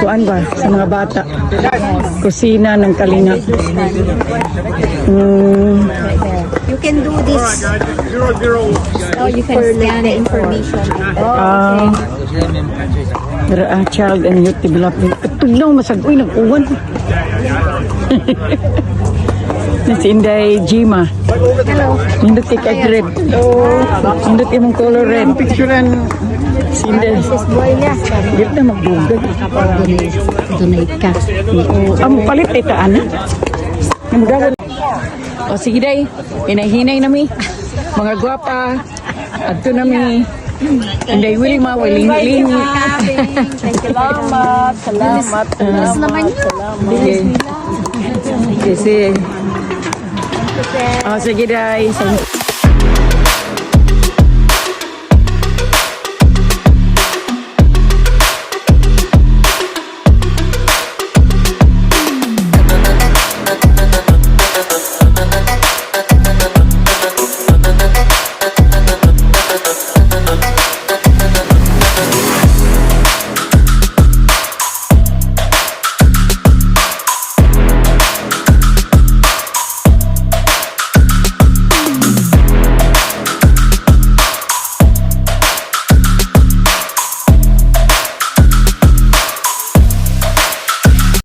kuan ba sa mga bata. Kusina ng Kalinga. You can do this. Oh, you can scan the information. Child and Youth Development. Tugnaw masagoy nag-uwan. Si Inday Gemma. Hello. Nindot kay kay red. Nindot imong color red. Picturean si Inday. Dito na magdugay. Donate ka. Ang palit ito, ana. O sige day, hinay-hinay nami. Mga gwapa. Adto nami. Inday Wilma, wiling-ling. Salamat. Salamat. Bilis naman yun. Kasi. Oh, sige day.